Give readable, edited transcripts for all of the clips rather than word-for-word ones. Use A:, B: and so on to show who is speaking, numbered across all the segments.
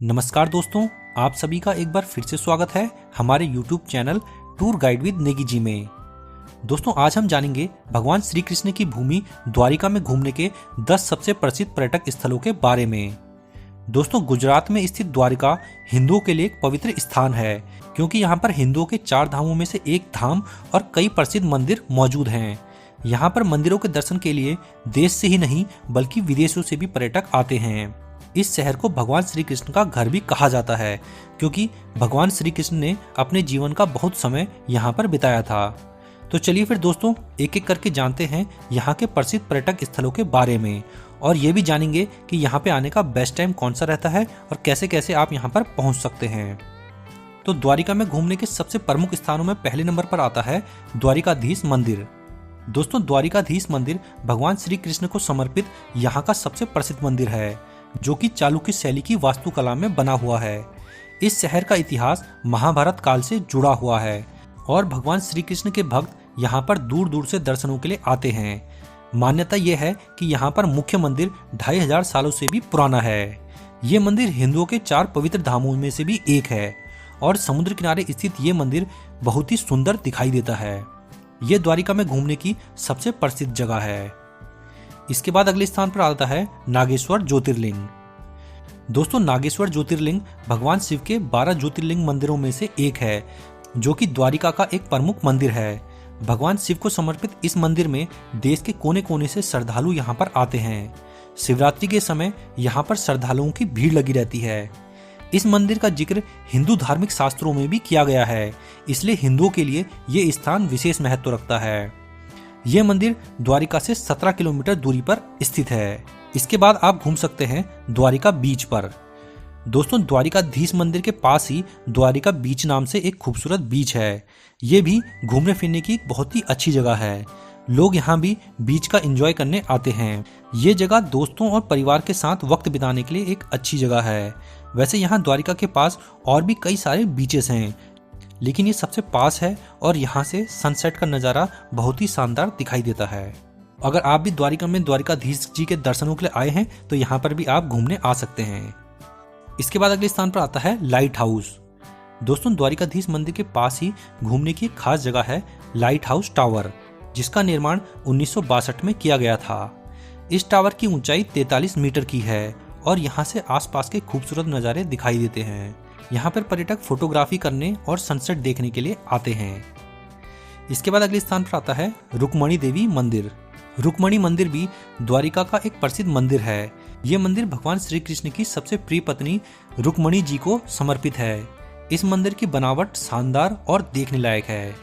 A: नमस्कार दोस्तों, आप सभी का एक बार फिर से स्वागत है हमारे YouTube channel tour guide with Negi ji में। दोस्तों, आज हम जानेंगे भगवान श्री कृष्ण की भूमि द्वारिका में घूमने के 10 सबसे प्रसिद्ध पर्यटक स्थलों के बारे में। दोस्तों, गुजरात में स्थित द्वारिका हिंदुओं के लिए एक पवित्र स्थान है, क्योंकि यहाँ पर हिंदुओं के 4 धामों में से एक धाम और कई प्रसिद्ध मंदिर मौजूद हैं। यहाँ पर मंदिरों के दर्शन के लिए देश से ही नहीं बल्कि विदेशों से भी पर्यटक आते हैं। इस शहर को भगवान श्री कृष्ण का घर भी कहा जाता है, क्योंकि भगवान श्री कृष्ण ने अपने जीवन का बहुत समय यहाँ पर बिताया था। तो चलिए फिर दोस्तों, एक एक करके जानते हैं यहाँ के प्रसिद्ध पर्यटक स्थलों के बारे में, और ये भी जानेंगे कि यहाँ पे आने का बेस्ट टाइम कौन सा रहता है और कैसे कैसे आप यहाँ पर पहुँच सकते हैं। तो द्वारिका में घूमने के सबसे प्रमुख स्थानों में पहले नंबर पर आता है द्वारिकाधीश मंदिर। दोस्तों, द्वारिकाधीश मंदिर भगवान श्री कृष्ण को समर्पित यहाँ का सबसे प्रसिद्ध मंदिर है, जो कि चालुक्य शैली की वास्तुकला में बना हुआ है। इस शहर का इतिहास महाभारत काल से जुड़ा हुआ है और भगवान श्री कृष्ण के भक्त यहाँ पर दूर दूर से दर्शनों के लिए आते हैं। मान्यता यह है कि यहाँ पर मुख्य मंदिर 2500 सालों से भी पुराना है। ये मंदिर हिंदुओं के 4 पवित्र धामों में से भी एक है और समुद्र किनारे स्थित ये मंदिर बहुत ही सुंदर दिखाई देता है। ये द्वारिका में घूमने की सबसे प्रसिद्ध जगह है। इसके बाद अगले स्थान पर आता है नागेश्वर ज्योतिर्लिंग। दोस्तों, नागेश्वर ज्योतिर्लिंग भगवान शिव के 12 ज्योतिर्लिंग मंदिरों में से एक है, जो कि द्वारिका का एक प्रमुख मंदिर है। भगवान शिव को समर्पित इस मंदिर में देश के कोने कोने से श्रद्धालु यहाँ पर आते हैं। शिवरात्रि के समय यहाँ पर श्रद्धालुओं की भीड़ लगी रहती है। इस मंदिर का जिक्र हिंदू धार्मिक शास्त्रों में भी किया गया है, इसलिए हिंदुओं के लिए ये स्थान विशेष महत्व रखता है। यह मंदिर द्वारिका से 17 किलोमीटर दूरी पर स्थित है। इसके बाद आप घूम सकते हैं द्वारिका बीच पर। दोस्तों, द्वारिकाधीश मंदिर के पास ही द्वारिका बीच नाम से एक खूबसूरत बीच है। ये भी घूमने फिरने की एक बहुत ही अच्छी जगह है। लोग यहाँ भी बीच का एंजॉय करने आते हैं। ये जगह दोस्तों और परिवार के साथ वक्त बिताने के लिए एक अच्छी जगह है। वैसे यहाँ द्वारिका के पास और भी कई सारे बीचेस हैं, लेकिन ये सबसे पास है और यहाँ से सनसेट का नज़ारा बहुत ही शानदार दिखाई देता है। अगर आप भी द्वारिका में द्वारिकाधीश जी के दर्शनों के लिए आए हैं तो यहाँ पर भी आप घूमने आ सकते हैं। इसके बाद अगले स्थान पर आता है लाइट हाउस। दोस्तों, द्वारिकाधीश मंदिर के पास ही घूमने की एक खास जगह है लाइट हाउस टावर, जिसका निर्माण 1962 में किया गया था। इस टावर की ऊंचाई 43 मीटर की है और यहाँ से आसपास के खूबसूरत नज़ारे दिखाई देते हैं। यहाँ पर पर्यटक फोटोग्राफी करने और सनसेट देखने के लिए आते हैं। इसके बाद अगले स्थान पर आता है रुक्मणी देवी मंदिर। रुक्मणी मंदिर भी द्वारिका का एक प्रसिद्ध मंदिर है। ये मंदिर भगवान श्री कृष्ण की सबसे प्रिय पत्नी रुक्मणी जी को समर्पित है। इस मंदिर की बनावट शानदार और देखने लायक है।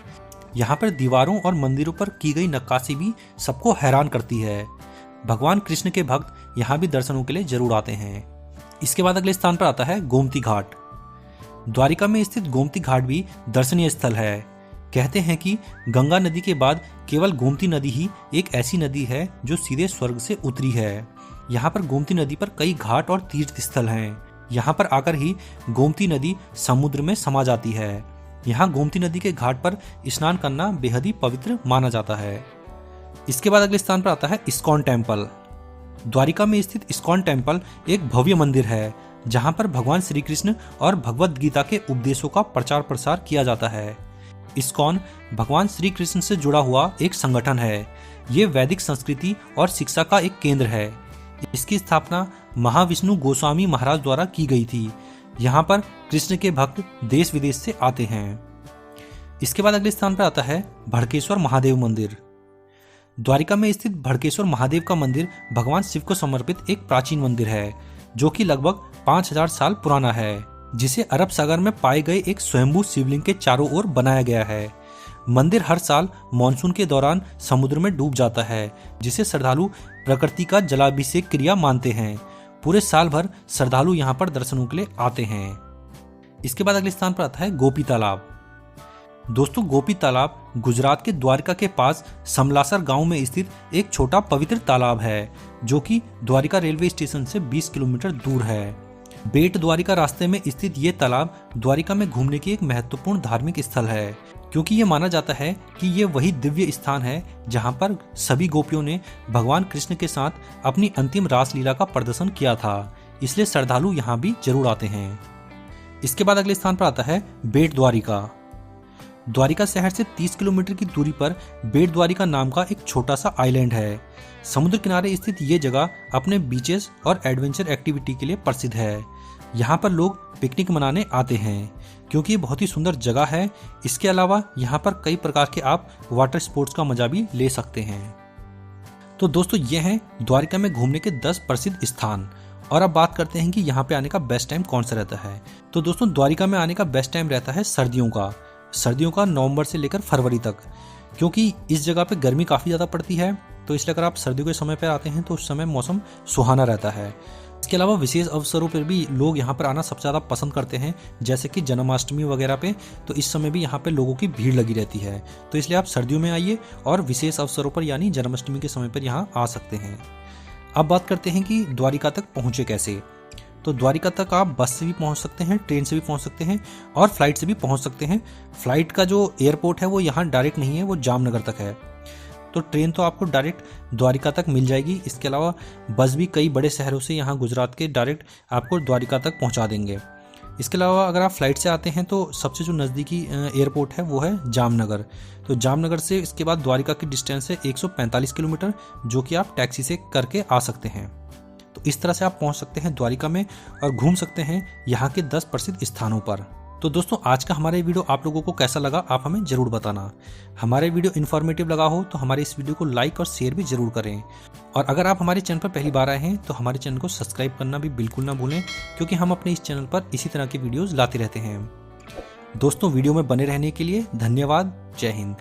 A: यहाँ पर दीवारों और मंदिरों पर की गई नक्काशी भी सबको हैरान करती है। भगवान कृष्ण के भक्त यहाँ भी दर्शनों के लिए जरूर आते हैं। इसके बाद अगले स्थान पर आता है गोमती घाट। द्वारिका में स्थित गोमती घाट भी दर्शनीय स्थल है। कहते हैं कि गंगा नदी के बाद केवल गोमती नदी ही एक ऐसी नदी है जो सीधे स्वर्ग से उतरी है। यहाँ पर गोमती नदी पर कई घाट और तीर्थ स्थल हैं। यहाँ पर आकर ही गोमती नदी समुद्र में समा जाती है। यहाँ गोमती नदी के घाट पर स्नान करना बेहद ही पवित्र माना जाता है। इसके बाद अगले स्थान पर आता है इस्कॉन टेम्पल। द्वारिका में स्थित इस्कॉन टेम्पल एक भव्य मंदिर है, जहाँ पर भगवान श्री कृष्ण और भगवद गीता के उपदेशों का प्रचार प्रसार किया जाता है। इस्कॉन भगवान श्री कृष्ण से जुड़ा हुआ एक संगठन है। ये वैदिक संस्कृति और शिक्षा का एक केंद्र है। इसकी स्थापना महाविष्णु गोस्वामी महाराज द्वारा की गई थी। यहाँ पर कृष्ण के भक्त देश विदेश से आते हैं। इसके बाद अगले स्थान पर आता है भड़केश्वर महादेव मंदिर। द्वारिका में स्थित भड़केश्वर महादेव का मंदिर भगवान शिव को समर्पित एक प्राचीन मंदिर है, जो कि लगभग 5000 साल पुराना है, जिसे अरब सागर में पाए गए एक स्वयंभू शिवलिंग के चारों ओर बनाया गया है। मंदिर हर साल मानसून के दौरान समुद्र में डूब जाता है, जिसे श्रद्धालु प्रकृति का जलाभिषेक क्रिया मानते हैं। पूरे साल भर श्रद्धालु यहाँ पर दर्शनों के लिए आते हैं। इसके बाद अगले स्थान पर आता है गोपी तालाब। दोस्तों, गोपी तालाब गुजरात के द्वारिका के पास समलासर गांव में स्थित एक छोटा पवित्र तालाब है, जो कि द्वारिका रेलवे स्टेशन से 20 किलोमीटर दूर है। बेट द्वारिका रास्ते में स्थित ये तालाब द्वारिका में घूमने की एक महत्वपूर्ण धार्मिक स्थल है, क्योंकि ये माना जाता है कि ये वही दिव्य स्थान है जहाँ पर सभी गोपियों ने भगवान कृष्ण के साथ अपनी अंतिम रासलीला का प्रदर्शन किया था। इसलिए श्रद्धालु यहाँ भी जरूर आते हैं। इसके बाद अगले स्थान पर आता है बेट द्वारिका। द्वारिका शहर से 30 किलोमीटर की दूरी पर बेट द्वारिका नाम का एक छोटा सा आइलैंड है। समुद्र किनारे स्थित ये जगह अपने बीचेस और एडवेंचर एक्टिविटी के लिए प्रसिद्ध है। यहाँ पर लोग पिकनिक मनाने आते हैं क्योंकि ये बहुत ही सुंदर जगह है। इसके अलावा यहाँ पर कई प्रकार के आप वाटर स्पोर्ट्स का मजा भी ले सकते हैं। तो दोस्तों ये हैं द्वारिका में घूमने के 10 प्रसिद्ध स्थान। और अब बात करते हैं कि यहाँ पे आने का बेस्ट टाइम कौन सा रहता है। तो दोस्तों द्वारिका में आने का बेस्ट टाइम रहता है सर्दियों का नवंबर से लेकर फरवरी तक, क्योंकि इस जगह पे गर्मी काफ़ी ज़्यादा पड़ती है। तो इसलिए अगर आप सर्दियों के समय पर आते हैं तो उस समय मौसम सुहाना रहता है। इसके अलावा विशेष अवसरों पर भी लोग यहाँ पर आना सबसे ज़्यादा पसंद करते हैं, जैसे कि जन्माष्टमी वगैरह पे। तो इस समय भी यहाँ पे लोगों की भीड़ लगी रहती है। तो इसलिए आप सर्दियों में आइए और विशेष अवसरों पर यानी जन्माष्टमी के समय पर यहाँ आ सकते हैं। अब बात करते हैं कि द्वारिका तक पहुँचे कैसे। तो द्वारिका तक आप बस से भी पहुंच सकते हैं, ट्रेन से भी पहुंच सकते हैं और फ्लाइट से भी पहुंच सकते हैं। फ्लाइट का जो एयरपोर्ट है वो यहाँ डायरेक्ट नहीं है, वो जामनगर तक है। तो ट्रेन तो आपको डायरेक्ट द्वारिका तक मिल जाएगी। इसके अलावा बस भी कई बड़े शहरों से यहाँ गुजरात के डायरेक्ट आपको द्वारिका तक पहुँचा देंगे। इसके अलावा अगर आप फ्लाइट से आते हैं तो सबसे जो नज़दीकी एयरपोर्ट है वो है जामनगर। तो जामनगर से इसके बाद द्वारिका की डिस्टेंस है 145 किलोमीटर, जो कि आप टैक्सी से करके आ सकते हैं। तो इस तरह से आप पहुंच सकते हैं द्वारिका में और घूम सकते हैं यहाँ के 10 प्रसिद्ध स्थानों पर। तो दोस्तों आज का हमारा वीडियो आप लोगों को कैसा लगा आप हमें जरूर बताना। हमारे वीडियो इन्फॉर्मेटिव लगा हो तो हमारे इस वीडियो को लाइक और शेयर भी जरूर करें। और अगर आप हमारे चैनल पर पहली बार आए हैं तो हमारे चैनल को सब्सक्राइब करना भी बिल्कुल ना भूलें, क्योंकि हम अपने इस चैनल पर इसी तरह के वीडियोज़ लाते रहते हैं। दोस्तों वीडियो में बने रहने के लिए धन्यवाद। जय हिंद।